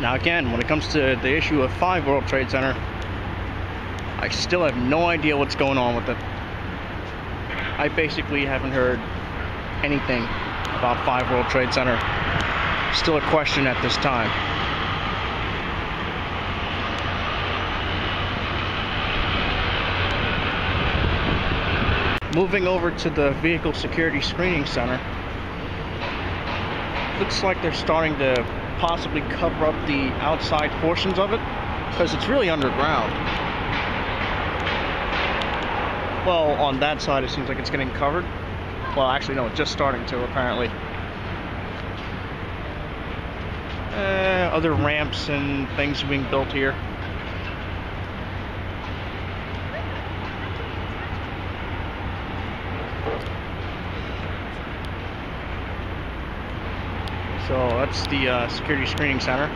Now again, when it comes to the issue of 5 World Trade Center, I still have no idea what's going on with it. I basically haven't heard anything about 5 World Trade Center. Still a question at this time. Moving over to the Vehicle Security Screening Center, looks like they're starting to possibly cover up the outside portions of it, because it's really underground. Well, on that side it seems like it's getting covered. Well, actually no, it's just starting to, apparently. Other ramps and things are being built here. So that's the security screening center.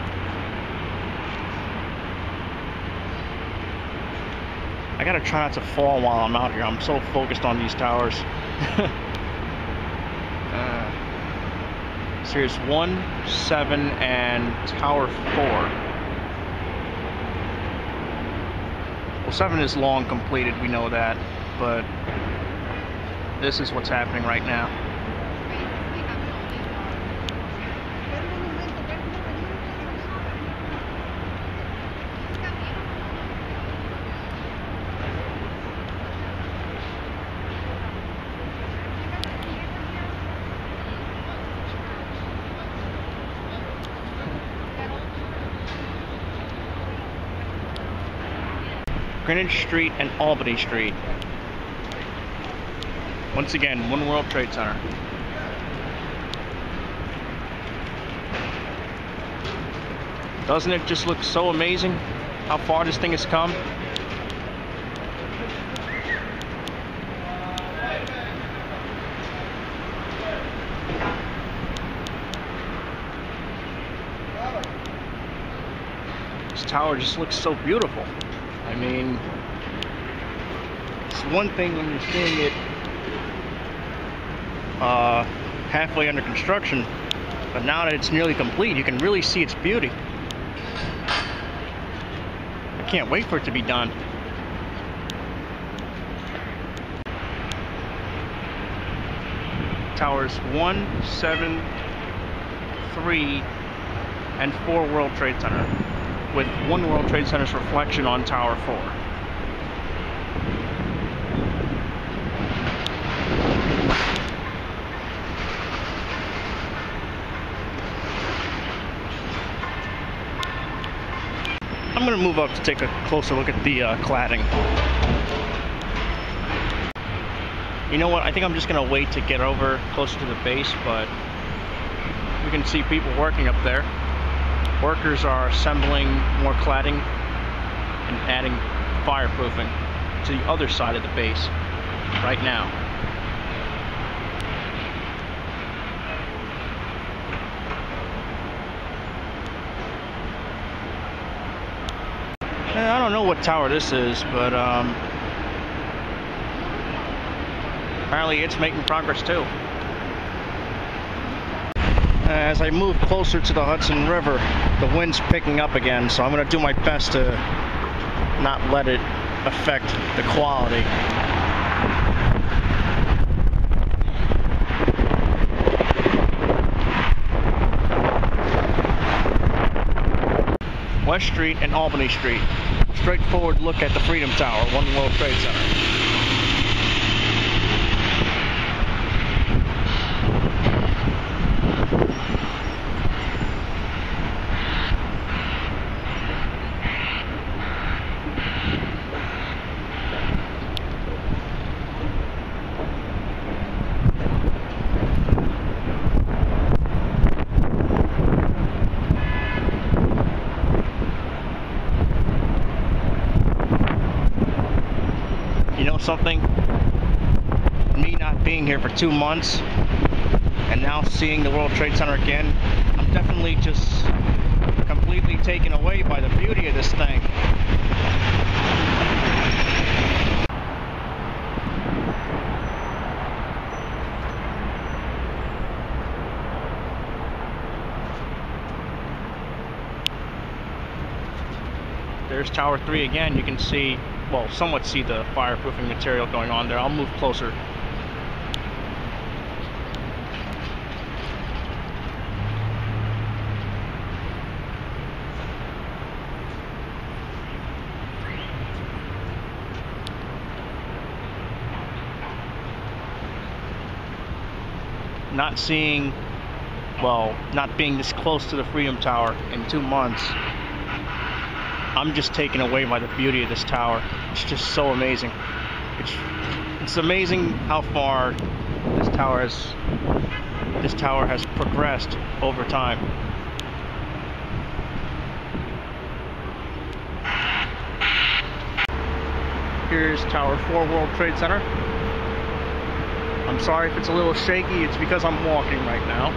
I gotta try not to fall while I'm out here. I'm so focused on these towers. So here's 1, 7, and Tower 4. Well, 7 is long completed, we know that, but this is what's happening right now. Greenwich Street and Albany Street. Once again, 1 World Trade Center. Doesn't it just look so amazing how far this thing has come? This tower just looks so beautiful. I mean, it's one thing when you're seeing it halfway under construction, but now that it's nearly complete, you can really see its beauty. I can't wait for it to be done. Towers 1, 7, 3, and 4 World Trade Center, with 1 World Trade Center's reflection on Tower 4. I'm going to move up to take a closer look at the cladding. You know what, I think I'm just going to wait to get over closer to the base, but we can see people working up there. Workers are assembling more cladding and adding fireproofing to the other side of the base right now. I don't know what tower this is, but apparently it's making progress too. As I move closer to the Hudson River, the wind's picking up again, so I'm going to do my best to not let it affect the quality. West Street and Albany Street. Straightforward look at the Freedom Tower, 1 World Trade Center. Something, me not being here for 2 months and now seeing the World Trade Center again, I'm definitely just completely taken away by the beauty of this thing. There's Tower 3 again. You can see, well, somewhat see the fireproofing material going on there. I'll move closer. Not seeing, well, not being this close to the Freedom Tower in 2 months, I'm just taken away by the beauty of this tower. It's just so amazing. It's amazing how far this tower has progressed over time. Here's Tower 4 World Trade Center. I'm sorry if it's a little shaky, it's because I'm walking right now.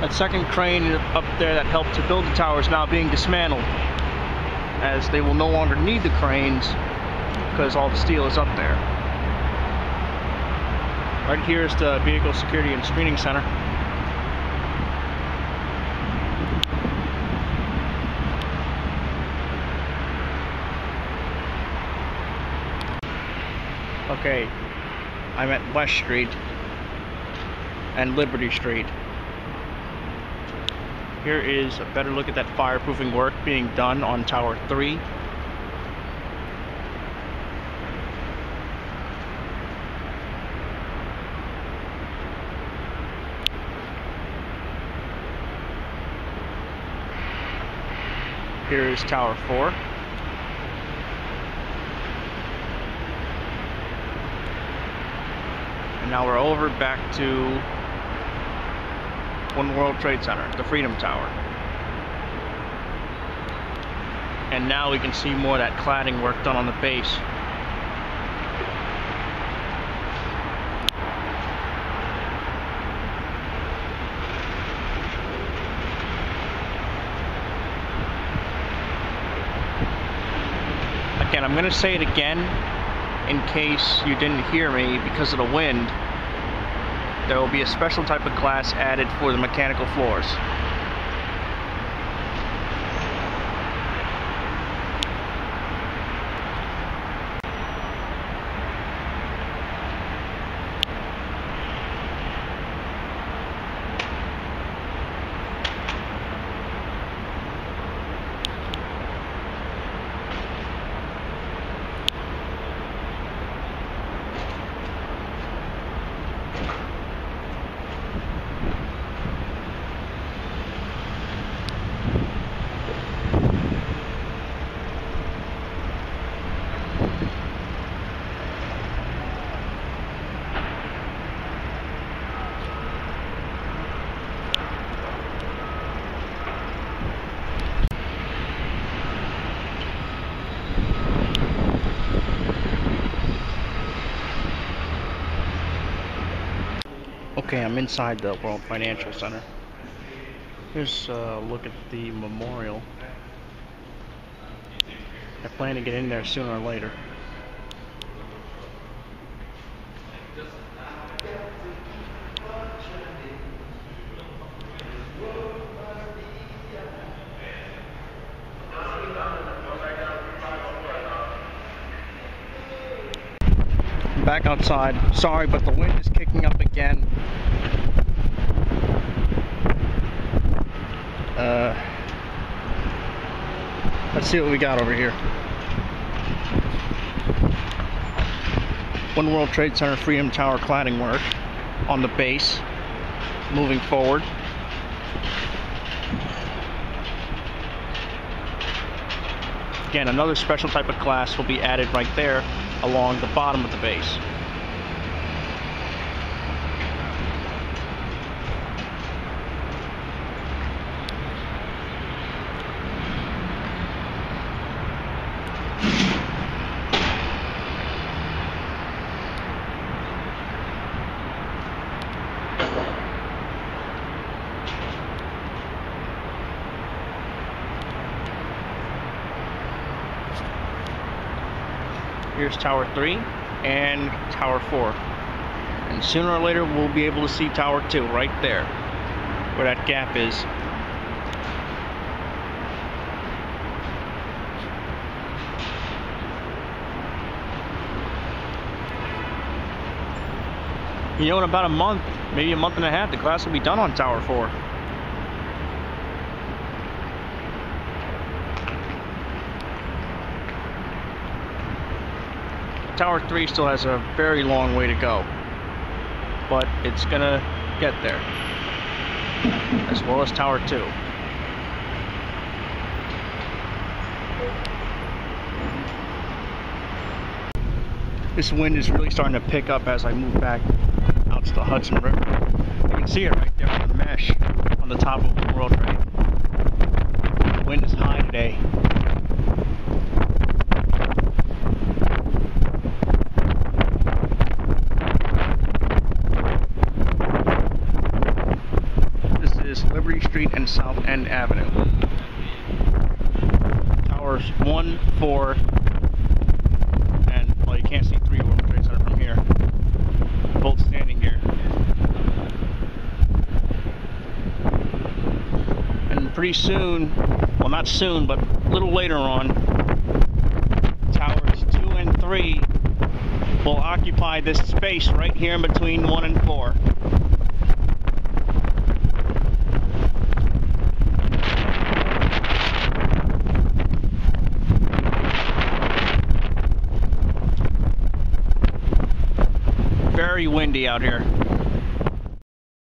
That second crane up there that helped to build the tower is now being dismantled, as they will no longer need the cranes because all the steel is up there. Right here is the Vehicle Security and Screening Center. Okay, I'm at West Street and Liberty Street. Here is a better look at that fireproofing work being done on Tower 3. Here is Tower 4. And now we're over back to One World Trade Center, the Freedom Tower. And now we can see more of that cladding work done on the base. Again, I'm going to say it again in case you didn't hear me because of the wind. There will be a special type of glass added for the mechanical floors. Okay, I'm inside the World Financial Center. Here's a look at the memorial. I plan to get in there sooner or later. Back outside. Sorry, but the wind is kicking up again. Let's see what we got over here. One World Trade Center Freedom Tower cladding work on the base. Moving forward. Again, another special type of glass will be added right there along the bottom of the base. Here's Tower 3 and Tower 4. And And sooner or later, we'll be able to see Tower 2 right there, where that gap is. You know, in about a month, maybe a month and a half, the glass will be done on Tower 4. Tower 3 still has a very long way to go, but it's gonna get there, as well as Tower 2. This wind is really starting to pick up as I move back out to the Hudson River. You can see it right there on the mesh on the top of the World Trade. The wind is high today. Liberty Street and South End Avenue. Towers 1, 4, and well, you can't see 3 World Trade Center from here. Both standing here. And pretty soon, well not soon, but a little later on, Towers 2 and 3 will occupy this space right here in between 1 and 4. Very windy out here.